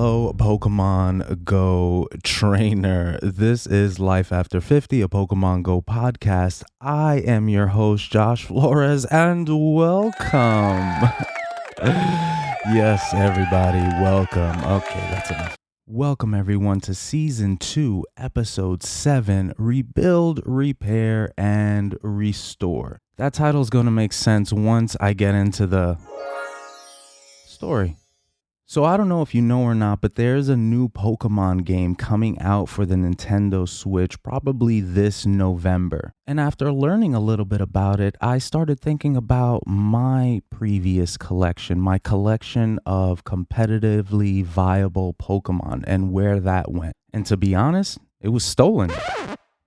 Hello, Pokemon Go trainer. This is Life After 50, a Pokemon Go podcast. I am your host, Josh Flores, and welcome. Yes, everybody, welcome. Okay, that's enough. Welcome, everyone, to Season 2, Episode 7, Rebuild, Repair, and Restore. That title's going to make sense once I get into the story. So I don't know if you know or not, but there's a new Pokemon game coming out for the Nintendo Switch probably this November. And after learning a little bit about it, I started thinking about my previous collection, my collection of competitively viable Pokemon and where that went. And to be honest, it was stolen.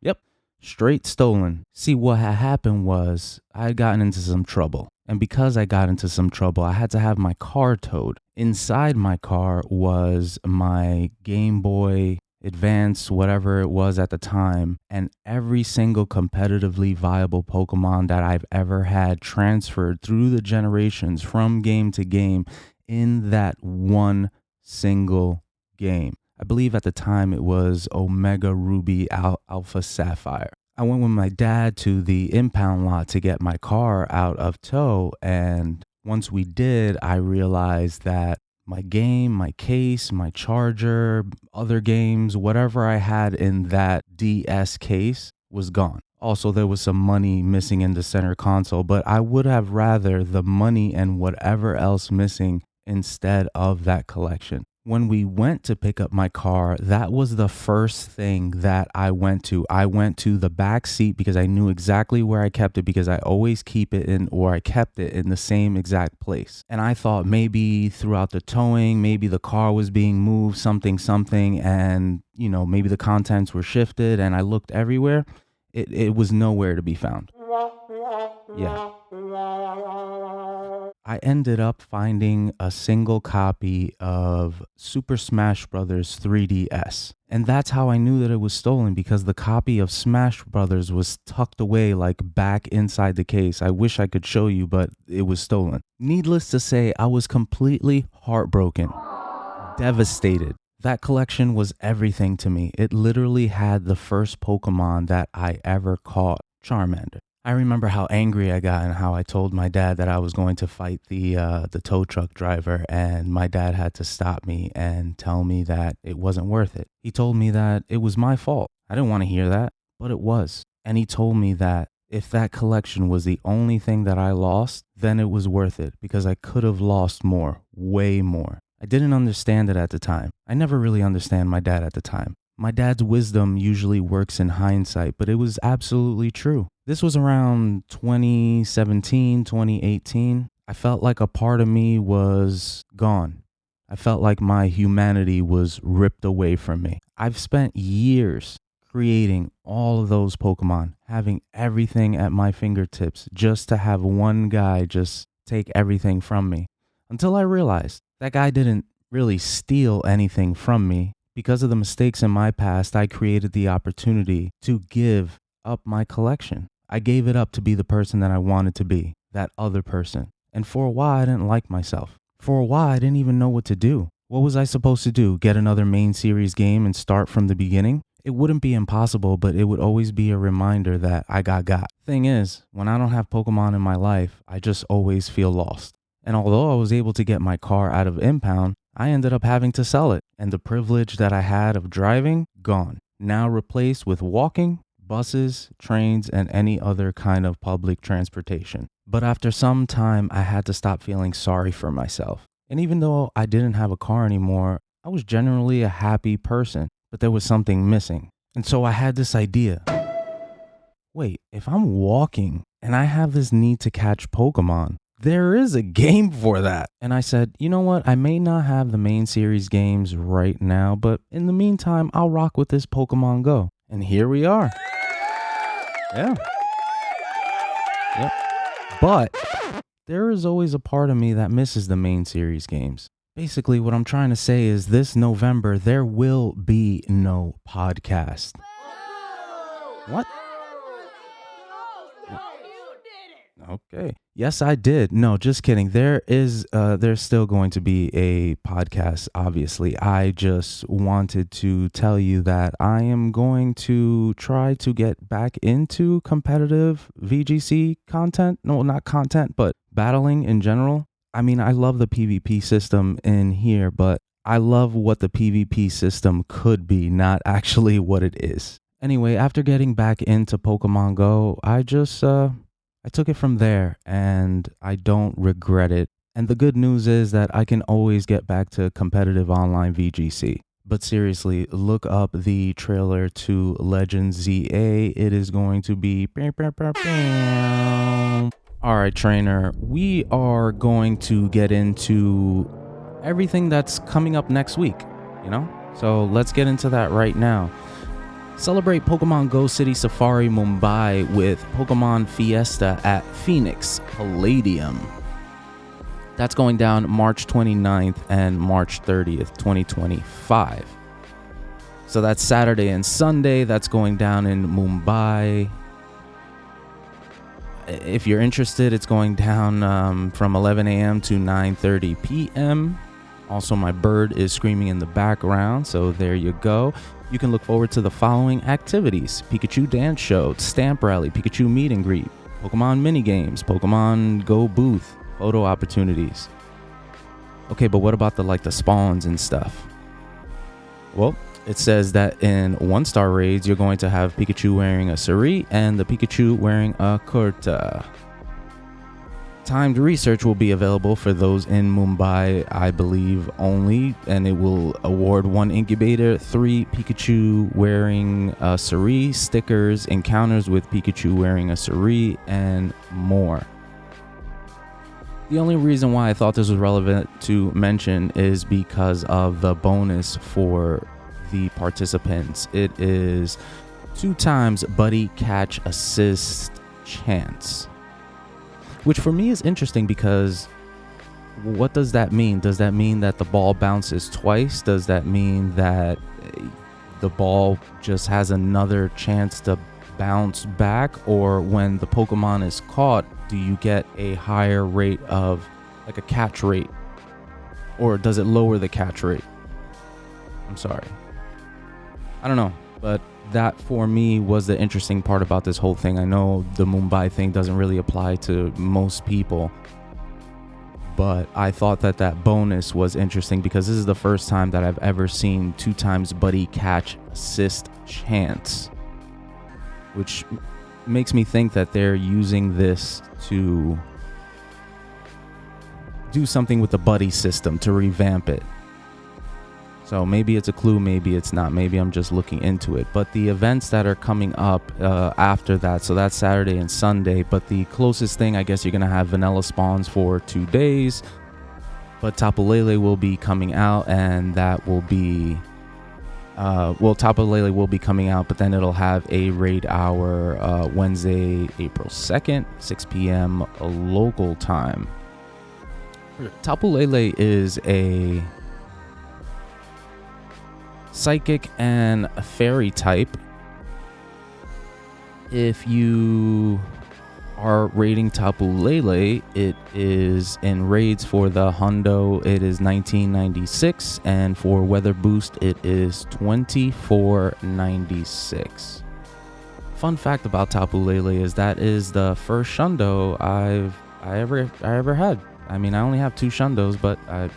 Yep, straight stolen. See, what had happened was I had gotten into some trouble. And because I got into some trouble, I had to have my car towed. Inside my car was my Game Boy Advance, whatever it was at the time, and every single competitively viable Pokemon that I've ever had transferred through the generations from game to game in that one single game. I believe at the time it was Omega Ruby Alpha Sapphire. I went with my dad to the impound lot to get my car out of tow, and once we did, I realized that my game, my case, my charger, other games, whatever I had in that DS case was gone. Also, there was some money missing in the center console, but I would have rather the money and whatever else missing instead of that collection. When we went to pick up my car, that was the first thing that I went to. I went to the back seat because I knew exactly where I kept it because I always keep it in, or I kept it in the same exact place. And I thought maybe throughout the towing, maybe the car was being moved, something, and, you know, maybe the contents were shifted, and I looked everywhere. It was nowhere to be found. Yeah. I ended up finding a single copy of Super Smash Bros. 3DS. And that's how I knew that it was stolen, because the copy of Smash Bros. Was tucked away like back inside the case. I wish I could show you, but it was stolen. Needless to say, I was completely heartbroken, devastated. That collection was everything to me. It literally had the first Pokemon that I ever caught, Charmander. I remember how angry I got and how I told my dad that I was going to fight the tow truck driver, and my dad had to stop me and tell me that it wasn't worth it. He told me that it was my fault. I didn't want to hear that, but it was. And he told me that if that collection was the only thing that I lost, then it was worth it, because I could have lost more, way more. I didn't understand it at the time. I never really understand my dad at the time. My dad's wisdom usually works in hindsight, but it was absolutely true. This was around 2017, 2018. I felt like a part of me was gone. I felt like my humanity was ripped away from me. I've spent years creating all of those Pokemon, having everything at my fingertips, just to have one guy just take everything from me. Until I realized that guy didn't really steal anything from me. Because of the mistakes in my past, I created the opportunity to give up my collection. I gave it up to be the person that I wanted to be, that other person. And for a while, I didn't like myself. For a while, I didn't even know what to do. What was I supposed to do? Get another main series game and start from the beginning? It wouldn't be impossible, but it would always be a reminder that I got. Thing is, when I don't have Pokemon in my life, I just always feel lost. And although I was able to get my car out of impound, I ended up having to sell it. And the privilege that I had of driving, gone. Now replaced with walking, buses, trains, and any other kind of public transportation. But after some time, I had to stop feeling sorry for myself. And even though I didn't have a car anymore, I was generally a happy person. But there was something missing. And so I had this idea. Wait, if I'm walking and I have this need to catch Pokemon, there is a game for that. And I said, you know what? I may not have the main series games right now, but in the meantime, I'll rock with this Pokemon Go. And here we are. Yeah. Yep. But there is always a part of me that misses the main series games. Basically, what I'm trying to say is this November, there will be no podcast. What? Okay. Yes, I did. No, just kidding. There's still going to be a podcast, obviously. I just wanted to tell you that I am going to try to get back into competitive VGC content. No, not content, but battling in general. I mean, I love the PvP system in here, but I love what the PvP system could be, not actually what it is. Anyway, after getting back into Pokemon Go, I took it from there and I don't regret it. And the good news is that I can always get back to competitive online VGC. But seriously, look up the trailer to Legend ZA. It is going to be... All right, trainer, we are going to get into everything that's coming up next week, you know? So let's get into that right now. Celebrate Pokemon Go City Safari Mumbai with Pokemon Fiesta at Phoenix Palladium. That's going down March 29th and March 30th, 2025. So that's Saturday and Sunday. That's going down in Mumbai. If you're interested, it's going down from 11 a.m. to 9:30 p.m. Also, my bird is screaming in the background, so there you go. You can look forward to the following activities: Pikachu Dance Show, Stamp Rally, Pikachu Meet and Greet, Pokemon Minigames, Pokemon Go Booth, photo opportunities. Okay, but what about the spawns and stuff? Well, it says that in 1-star raids, you're going to have Pikachu wearing a Sari and the Pikachu wearing a Kurta. Timed research will be available for those in Mumbai, I believe, only, and it will award 1 incubator, 3 Pikachu wearing a Sari stickers, encounters with Pikachu wearing a Sari, and more. The only reason why I thought this was relevant to mention is because of the bonus for the participants. It is 2 times buddy catch assist chance. Which for me is interesting because what does that mean? Does that mean that the ball bounces twice? Does that mean that the ball just has another chance to bounce back? Or when the Pokemon is caught, do you get a higher rate of a catch rate? Or does it lower the catch rate? I'm sorry. I don't know, but that for me was the interesting part about this whole thing. I know the Mumbai thing doesn't really apply to most people, but I thought that bonus was interesting because this is the first time that I've ever seen 2 times buddy catch assist chance, which makes me think that they're using this to do something with the buddy system to revamp it. So maybe it's a clue, maybe it's not. Maybe I'm just looking into it. But the events that are coming up after that, so that's Saturday and Sunday. But the closest thing, I guess you're going to have vanilla spawns for 2 days. But Tapu Lele will be coming out, and that will be... Tapu Lele will be coming out, but then it'll have a raid hour Wednesday, April 2nd, 6 p.m. local time. Tapu Lele is a psychic and a fairy type. If you are raiding Tapu Lele, it is in raids for the Hundo, it is 1996, and for weather boost, it is 2496. Fun fact about Tapu Lele is that is the first Shundo I ever had. I mean, I only have 2 Shundos, but there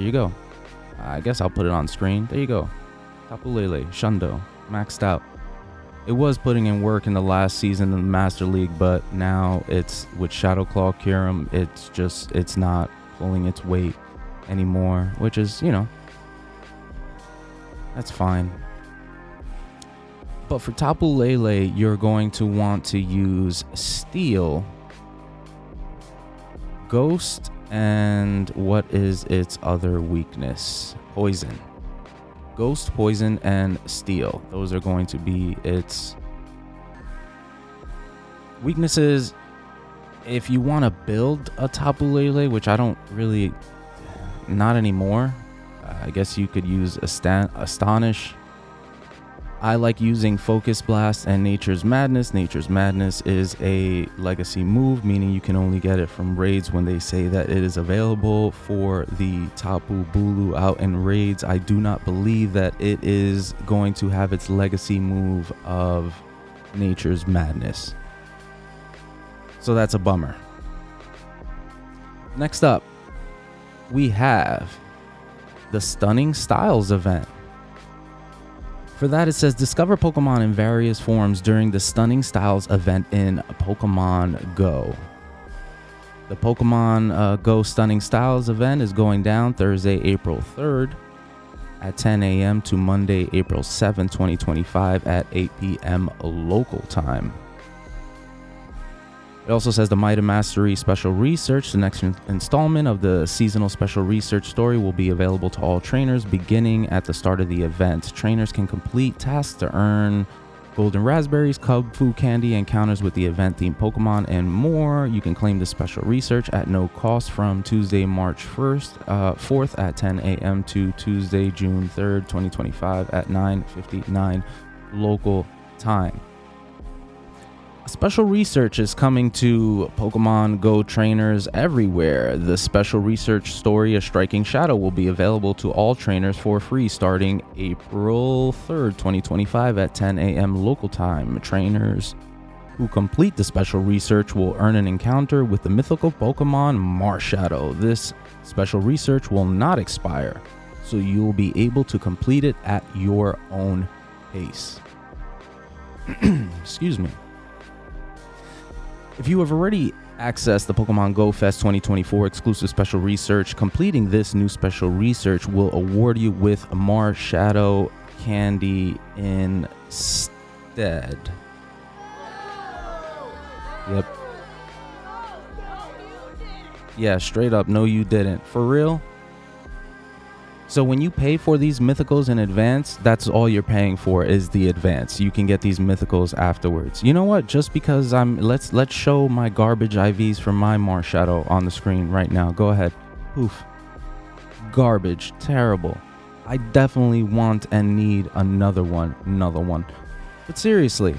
you go. I guess I'll put it on screen. There you go. Tapu Lele, Shundo, maxed out. It was putting in work in the last season of the Master League, but now it's with Shadow Claw Kyurem, it's not pulling its weight anymore, which is, that's fine. But for Tapu Lele, you're going to want to use Steel, Ghost, and what is its other weakness? Poison. Ghost, Poison, and Steel. Those are going to be its weaknesses. If you want to build a Tapu Lele, which I don't really, not anymore. I guess you could use Astonish. I like using Focus Blast and Nature's Madness. Nature's Madness is a legacy move, meaning you can only get it from raids when they say that it is available. For the Tapu Bulu out in raids, I do not believe that it is going to have its legacy move of Nature's Madness. So that's a bummer. Next up, we have the Stunning Styles event. For that, it says discover Pokemon in various forms during the Stunning Styles event in Pokemon Go. The Pokemon Go Stunning Styles event is going down Thursday, April 3rd at 10 a.m. to Monday, April 7th, 2025 at 8 p.m. local time. It also says the Might and Mastery Special Research, the next installment of the seasonal special research story, will be available to all trainers beginning at the start of the event. Trainers can complete tasks to earn golden raspberries, cub food candy, encounters with the event-themed Pokemon, and more. You can claim the special research at no cost from Tuesday, March 4th at 10 a.m. to Tuesday, June 3rd, 2025 at 9:59 local time. Special research is coming to Pokemon Go trainers everywhere. The special research story, A Striking Shadow, will be available to all trainers for free starting April 3rd, 2025 at 10 a.m. local time. Trainers who complete the special research will earn an encounter with the mythical Pokemon Marshadow. This special research will not expire, so you will be able to complete it at your own pace. Excuse me. If you have already accessed the Pokemon Go Fest 2024 exclusive special research, completing this new special research will award you with Marshadow candy instead. Yep. Yeah, straight up, no you didn't. For real? So when you pay for these mythicals in advance, that's all you're paying for is the advance. You can get these mythicals afterwards. You know what? Just because let's show my garbage IVs from my Marshadow on the screen right now. Go ahead. Poof. Garbage. Terrible. I definitely want and need another one. But seriously,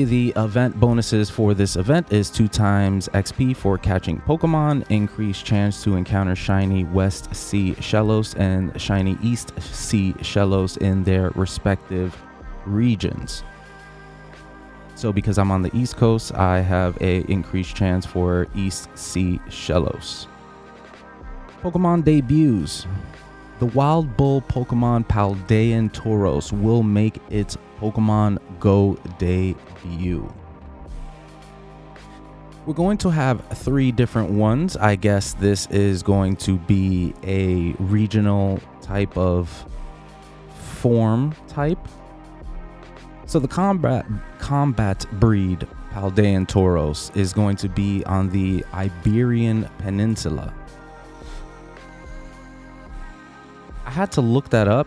the event bonuses for this event is 2 times XP for catching Pokemon, increased chance to encounter shiny West Sea Shellos and shiny East Sea Shellos in their respective regions. So because I'm on the East Coast, I have a increased chance for East Sea Shellos. Pokemon debuts. The Wild Bull Pokemon Paldean Tauros will make its Pokemon Go debut. We're going to have 3 different ones. I guess this is going to be a regional type of form type. So the combat breed Paldean Tauros is going to be on the Iberian Peninsula. I had to look that up.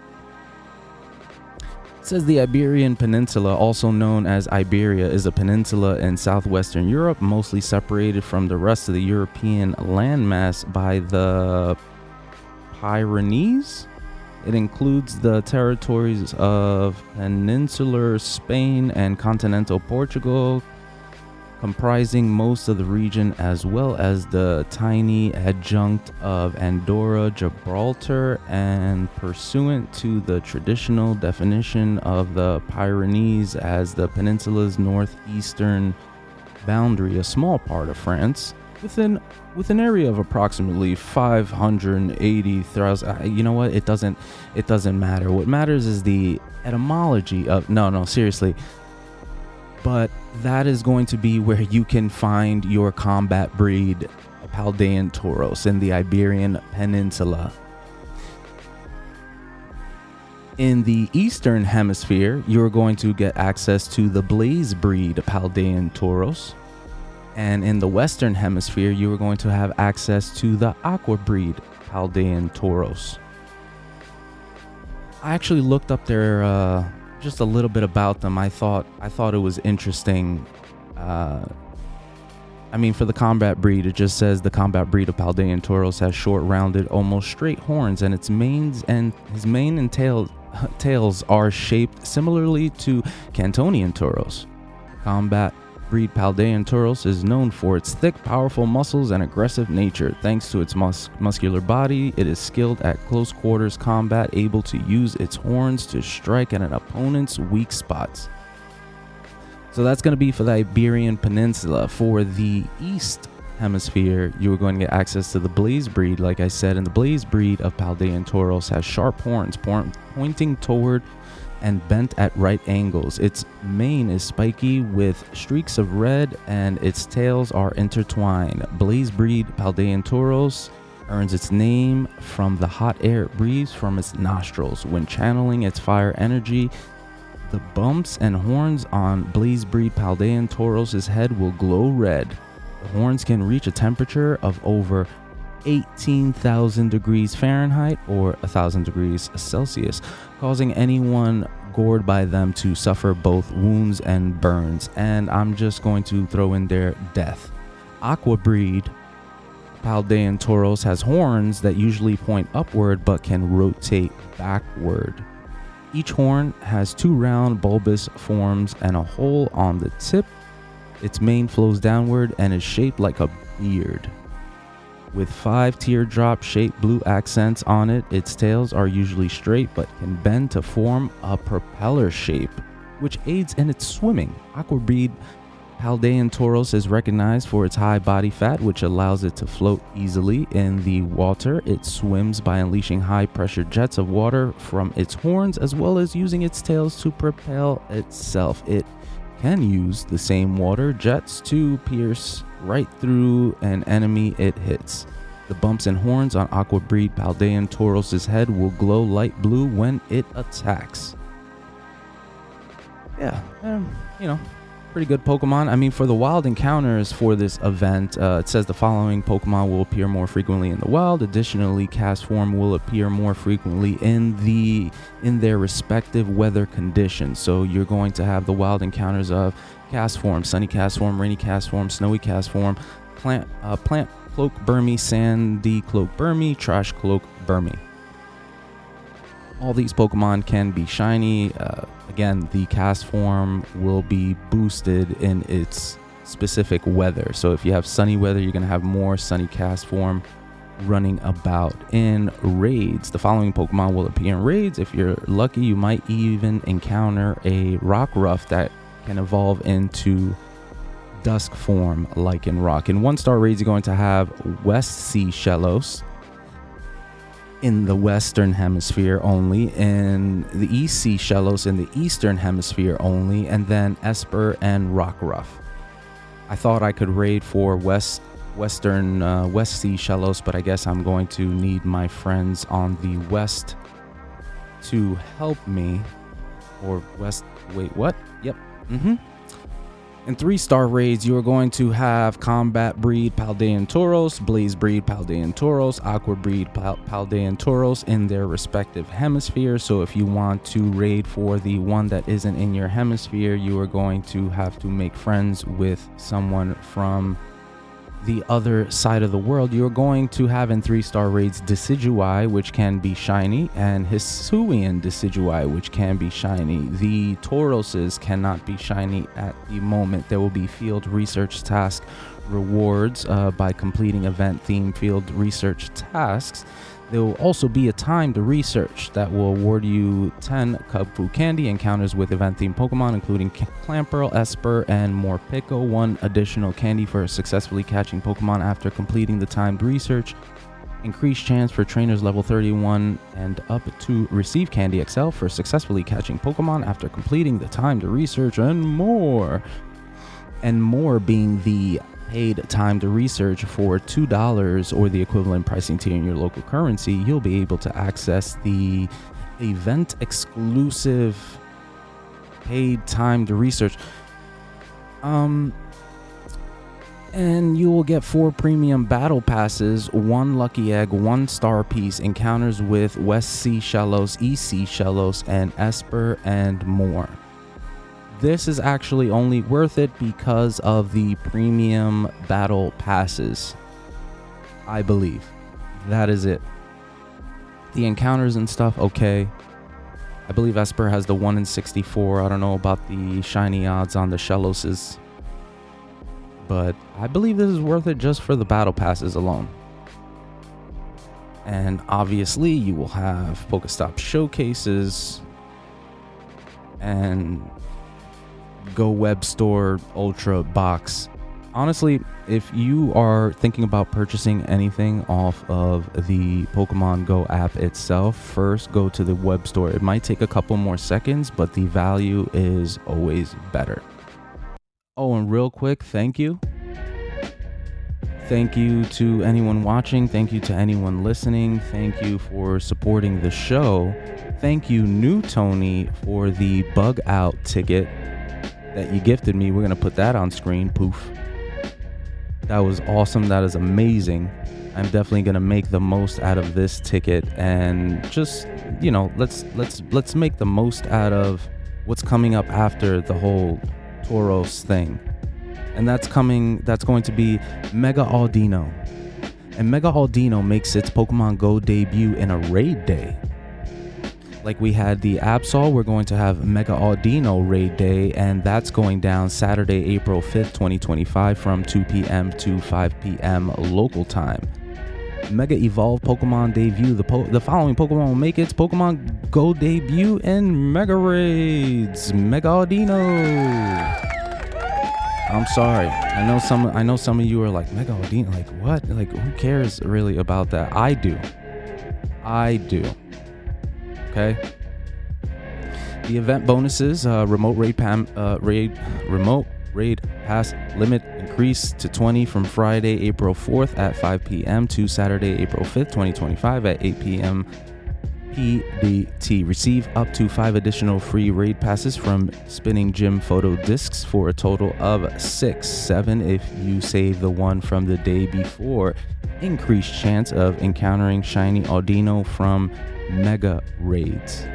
It says the Iberian Peninsula, also known as Iberia, is a peninsula in southwestern Europe, mostly separated from the rest of the European landmass by the Pyrenees. It includes the territories of peninsular Spain and continental Portugal, comprising most of the region, as well as the tiny adjunct of Andorra, Gibraltar, and pursuant to the traditional definition of the Pyrenees as the peninsula's northeastern boundary, a small part of France, with an area of approximately 580,000. You know what? It doesn't matter. What matters is the etymology of no, seriously. But that is going to be where you can find your combat breed, Paldean Tauros, in the Iberian Peninsula. In the Eastern Hemisphere, you're going to get access to the Blaze breed, Paldean Tauros. And in the Western Hemisphere, you are going to have access to the Aqua breed, Paldean Tauros. I actually looked up their just a little bit about them. I thought it was interesting I mean, for the combat breed, it just says the combat breed of Paldean Tauros has short, rounded, almost straight horns, and his mane and tails are shaped similarly to Cantonian Tauros. Combat breed Paldean Tauros is known for its thick, powerful muscles and aggressive nature. Thanks to its muscular body, it is skilled at close quarters combat, able to use its horns to strike at an opponent's weak spots. So that's going to be for the Iberian Peninsula. For the East Hemisphere, you are going to get access to the Blaze breed, like I said, and the Blaze breed of Paldean Tauros has sharp horns pointing toward and bent at right angles. Its mane is spiky with streaks of red, and its tails are intertwined. Blaze breed Paldean Tauros earns its name from the hot air it breathes from its nostrils. When channeling its fire energy, the bumps and horns on Blaze breed Paldean Tauros' head will glow red. The horns can reach a temperature of over 18,000 degrees Fahrenheit or 1,000 degrees Celsius, causing anyone gored by them to suffer both wounds and burns. And I'm just going to throw in there death. Aqua breed Paldean Tauros has horns that usually point upward but can rotate backward. Each horn has two round bulbous forms and a hole on the tip. Its mane flows downward and is shaped like a beard. With 5 teardrop-shaped blue accents on it, its tails are usually straight but can bend to form a propeller shape, which aids in its swimming. Aqua breed Paldean Tauros is recognized for its high body fat, which allows it to float easily in the water. It swims by unleashing high-pressure jets of water from its horns, as well as using its tails to propel itself. It can use the same water jets to pierce right through an enemy it hits. The bumps and horns on Aqua breed Paldean Tauros' head will glow light blue when it attacks. Yeah, pretty good Pokemon. I mean, for the wild encounters for this event, it says the following Pokemon will appear more frequently in the wild. Additionally, cast form will appear more frequently in their respective weather conditions. So you're going to have the wild encounters of cast form, sunny cast form, rainy cast form, snowy cast form, plant cloak Burmy, sandy cloak Burmy, trash cloak Burmy. All these Pokemon can be shiny. Again, the cast form will be boosted in its specific weather. So if you have sunny weather, you're going to have more sunny cast form running about. In raids, the following Pokemon will appear in raids. If you're lucky, you might even encounter a Rockruff that can evolve into dusk form like in Rock. In 1-star raids, you're going to have West Sea Shellos in the Western Hemisphere only, in the East Sea Shellos in the Eastern Hemisphere only, and then Esper and Rockruff. I thought I could raid for West Sea Shellos, but I guess I'm going to need my friends on the West to help me. Or West, wait, what? Yep. In 3-star raids, you are going to have Combat breed Paldean Tauros, Blaze breed Paldean Tauros, Aqua breed Paldean Tauros in their respective hemispheres. So if you want to raid for the one that isn't in your hemisphere, you are going to have to make friends with someone from the other side of the world. You're going to have in 3-star raids Decidueye, which can be shiny, and Hisuian Decidueye, which can be shiny. The Tauroses cannot be shiny at the moment. There will be field research task rewards by completing event-themed field research tasks. There will also be a timed research that will award you 10 Cubfu Candy encounters with event-themed Pokemon, including Clamperl, Esper, and Morpeko. 1 additional candy for successfully catching Pokemon after completing the timed research. Increased chance for trainers level 31 and up to receive Candy XL for successfully catching Pokemon after completing the timed research, and more. And more being the paid time to research for $2 or the equivalent pricing tier in your local currency. You'll be able to access the event exclusive paid time to research. And you will get 4 premium battle passes, 1 lucky egg, 1 star piece, encounters with West Sea Shellos, East Sea Shellos, and Esper, and more. This is actually only worth it because of the premium battle passes. I believe. That is it. The encounters and stuff, okay. I believe Esper has the 1 in 64. I don't know about the shiny odds on the Shelloses. But I believe this is worth it just for the battle passes alone. And obviously you will have Pokestop showcases and Go Web Store Ultra box. Honestly, if you are thinking about purchasing anything off of the Pokemon Go app itself, first go to the web store. It might take a couple more seconds, but the value is always better. Oh, and real quick, thank you. Thank you to anyone watching. Thank you to anyone listening. Thank you for supporting the show. Thank you, New Tony, for the bug out ticket that you gifted me. We're going to put that on screen. Poof. That was awesome. That is amazing. I'm definitely going to make the most out of this ticket, and just, you know, let's make the most out of what's coming up after the whole Tauros thing. And that's going to be Mega Audino. And Mega Audino makes its Pokemon Go debut in a raid day. Like we had the Absol, we're going to have Mega Audino raid day, and that's going down Saturday, April 5th, 2025 from 2 p.m. to 5 p.m. local time. Mega Evolve Pokemon debut. The following Pokemon will make its Pokemon Go debut in Mega Raids. Mega Audino. I'm sorry. I know some of you are like, Mega Audino, like what? Like, who cares really about that? I do. Okay. The event bonuses: remote raid pass limit increased to 20 from Friday, April 4th at 5 p.m. to Saturday, April 5th, 2025 at 8 p.m. PDT. Receive up to 5 additional free raid passes from Spinning Gym photo discs for a total of 7 if you save the one from the day before. Increased chance of encountering shiny Audino from Mega Raids.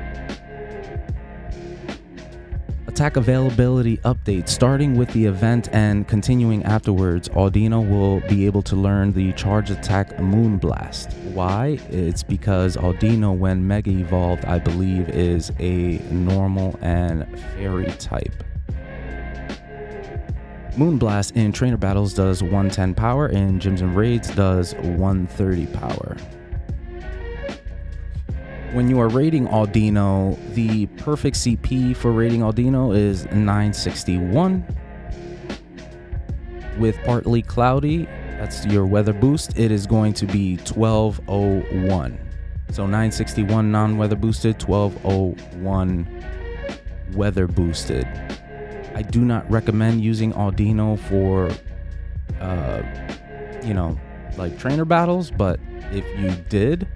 Attack availability update. Starting with the event and continuing afterwards, Audino will be able to learn the charge attack Moonblast. Why? It's because Audino, when Mega Evolved, I believe is a normal and fairy type. Moonblast in trainer battles does 110 power, in gyms and raids does 130 power. When you are raiding Audino, the perfect CP for raiding Audino is 961. With partly cloudy, that's your weather boost, it is going to be 1201. So 961 non-weather boosted, 1201 weather boosted. I do not recommend using Audino for, like trainer battles, but if you did,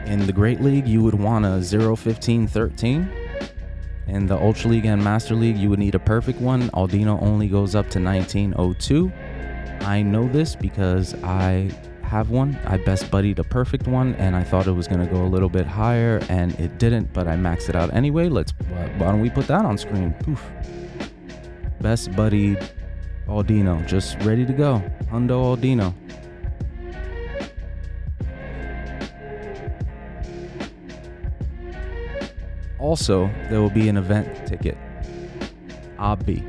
in the Great League, you would want a 0-15-13. In the Ultra League and Master League, you would need a perfect one. Audino only goes up to 1902. I know this because I have one. I best buddied a perfect one, and I thought it was going to go a little bit higher, and it didn't, but I maxed it out anyway. Why don't we put that on screen? Poof. Best buddied Audino, just ready to go. Hundo Audino. Also, there will be an event ticket. Obvi.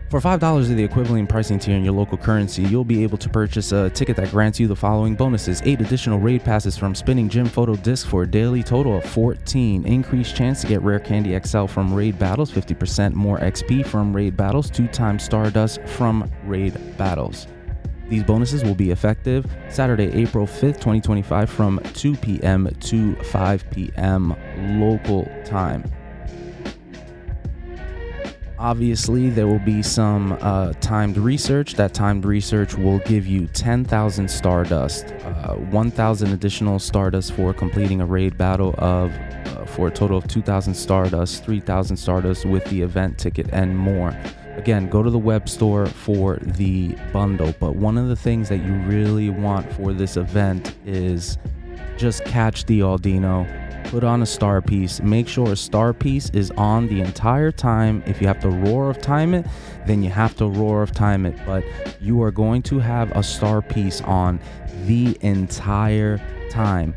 For $5 of the equivalent pricing tier in your local currency, you'll be able to purchase a ticket that grants you the following bonuses: 8 additional raid passes from Spinning Gym photo disc for a daily total of 14. Increased chance to get Rare Candy XL from raid battles, 50% more XP from raid battles, 2x Stardust from raid battles. These bonuses will be effective Saturday, April 5th, 2025 from 2 p.m. to 5 p.m. local time. Obviously, there will be some timed research. That timed research will give you 10,000 Stardust, 1,000 additional Stardust for completing a raid battle for a total of 2,000 Stardust, 3,000 Stardust with the event ticket, and more. Again, go to the web store for the bundle, but one of the things that you really want for this event is just catch the Audino, put on a star piece, make sure a star piece is on the entire time. If you have to roar of time it, then you have to roar of time it, but you are going to have a star piece on the entire time.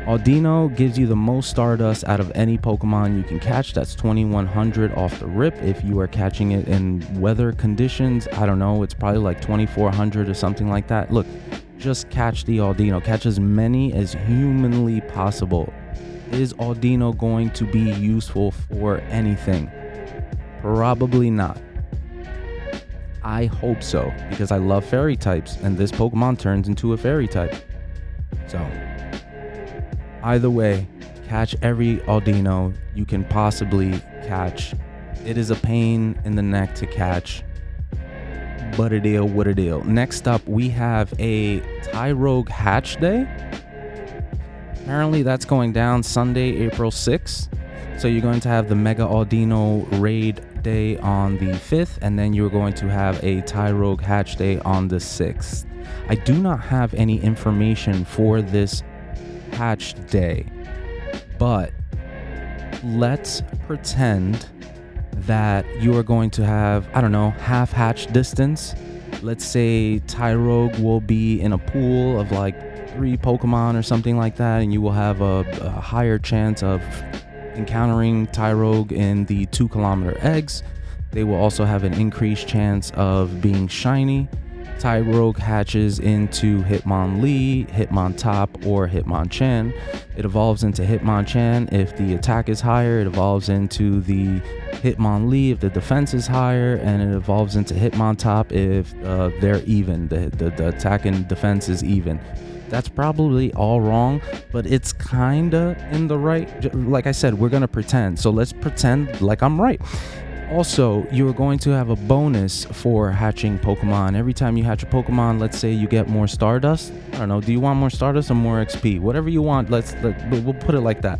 Audino gives you the most Stardust out of any Pokemon you can catch. That's 2100 off the rip. If you are catching it in weather conditions, I don't know, it's probably like 2400 or something like that. Look, just catch the Audino. Catch as many as humanly possible. Is Audino going to be useful for anything? Probably not. I hope so, because I love fairy types, and this Pokemon turns into a fairy type. So either way, catch every Audino you can possibly catch. It is a pain in the neck to catch, but it is what it is. Next up, we have a Tyrogue Hatch Day. Apparently that's going down Sunday, April 6th. So you're going to have the Mega Audino Raid Day on the 5th, and then you're going to have a Tyrogue Hatch Day on the 6th. I do not have any information for this Hatch Day, but let's pretend that you are going to have, I don't know, half hatch distance. Let's say Tyrogue will be in a pool of like 3 Pokemon or something like that, and you will have a higher chance of encountering Tyrogue in the 2-kilometer eggs. They will also have an increased chance of being shiny. Tyrogue hatches into Hitmonlee, Hitmontop, or Hitmonchan. It evolves into Hitmonchan if the attack is higher. It evolves into the Hitmonlee if the defense is higher, and it evolves into Hitmontop if they're even. The attack and defense is even. That's probably all wrong, but it's kinda in the right. Like I said, we're gonna pretend. So let's pretend like I'm right. Also, you're going to have a bonus for hatching Pokemon. Every time you hatch a Pokemon, let's say you get more Stardust. I don't know, do you want more Stardust or more XP? Whatever you want, we'll put it like that.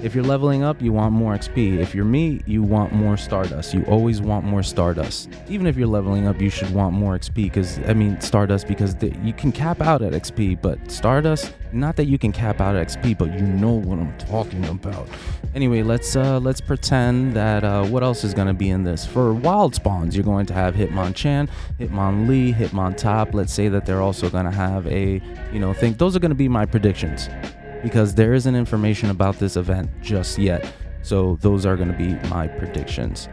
If you're leveling up, you want more XP. If you're me, you want more Stardust. You always want more Stardust. Even if you're leveling up, you should want more XP Stardust, because you can cap out at XP, but Stardust, not that you can cap out at XP, but you know what I'm talking about. Anyway, let's pretend that what else is going to be in this? For wild spawns, you're going to have Hitmonchan, Hitmonlee, Hitmontop. Let's say that they're also going to have a, thing. Those are going to be my predictions, because there isn't information about this event just yet. So those are going to be my predictions.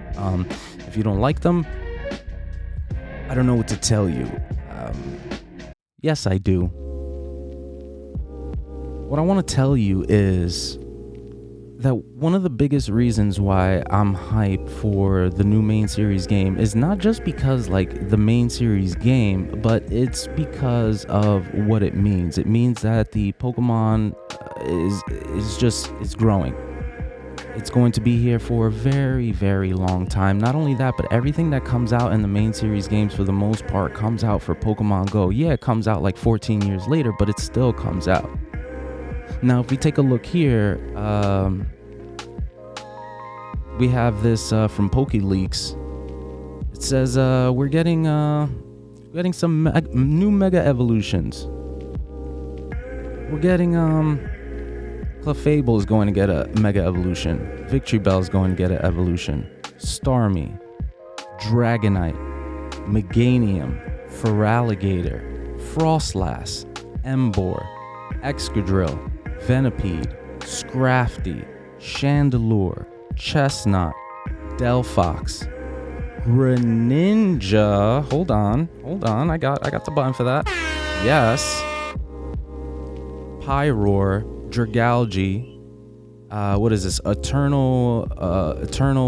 If you don't like them, I don't know what to tell you. Yes, I do. What I want to tell you is that one of the biggest reasons why I'm hyped for the new main series game is not just because the main series game, but it's because of what it means. It means that the Pokemon is growing. It's going to be here for a very, very long time. Not only that, but everything that comes out in the main series games for the most part comes out for Pokemon Go. Yeah, it comes out 14 years later, but it still comes out. Now, if we take a look here, we have this from PokeLeaks. It says we're getting some new Mega Evolutions. We're getting Clefable is going to get a Mega Evolution. Victory Bell is going to get an evolution. Starmie, Dragonite, Meganium, Feraligatr, Frostlass, Emboar, Excadrill, Venipede, Scrafty, Chandelure, Chestnut, Delphox, Greninja. Hold on. I got the button for that. Yes. Pyroar, Dragalge. What is this? Eternal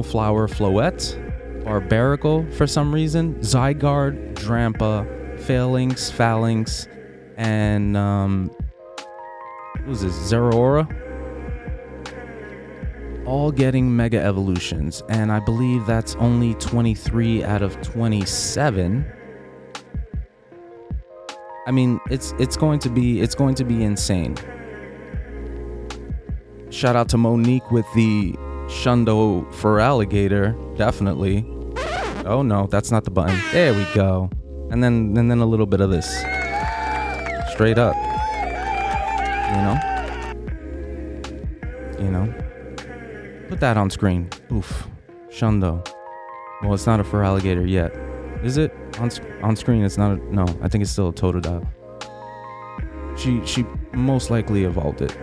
Flower Floette, Barbaracle for some reason. Zygarde, Drampa, Phalanx, and what was this? Zeraora. All getting Mega Evolutions, and I believe that's only 23 out of 27. I mean, it's going to be insane. Shout out to Monique with the Shundo Feraligatr, definitely. Oh no, that's not the button. There we go. And then a little bit of this. Straight up. You know? Put that on screen. Oof. Shundo. Well, it's not a fur alligator yet. Is it? On screen, it's not no, I think it's still a totodile. She most likely evolved it.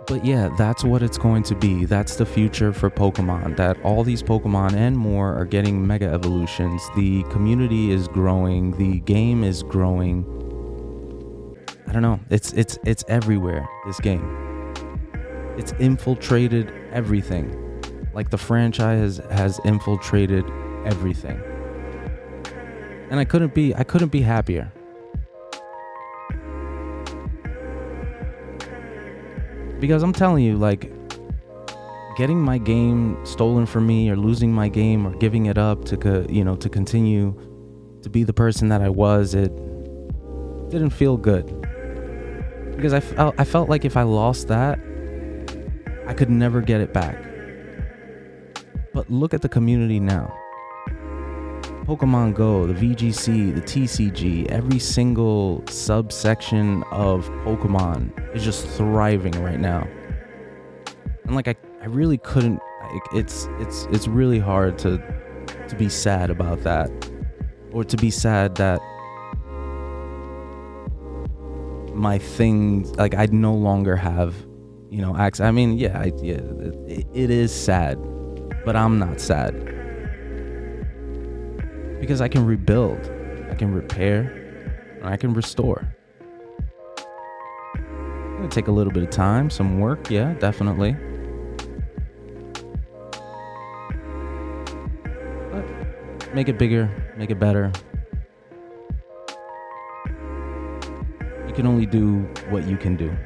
But yeah, that's what it's going to be. That's the future for Pokemon. That all these Pokemon and more are getting mega evolutions. The community is growing. The game is growing. I don't know. It's everywhere, this game. It's infiltrated everything. Like the franchise has infiltrated everything. And I couldn't be happier. Because I'm telling you, like, getting my game stolen from me or losing my game or giving it up to continue to be the person that I was, it didn't feel good. Because I felt like if I lost that, I could never get it back. But look at the community now. Pokemon Go, the VGC, the TCG, every single subsection of Pokemon is just thriving right now. And like I really couldn't. It's really hard to be sad about that, or to be sad that my things, like, I no longer have, access. I mean, it is sad, but I'm not sad. Because I can rebuild, I can repair, and I can restore. It's gonna take a little bit of time, some work, yeah, definitely. But make it bigger, make it better. You can only do what you can do.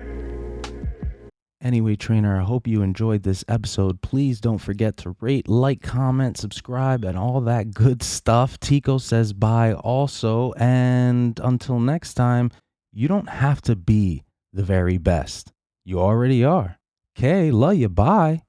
Anyway, trainer, I hope you enjoyed this episode. Please don't forget to rate, like, comment, subscribe, and all that good stuff. Tico says bye also. And until next time, you don't have to be the very best. You already are. Okay, love you. Bye.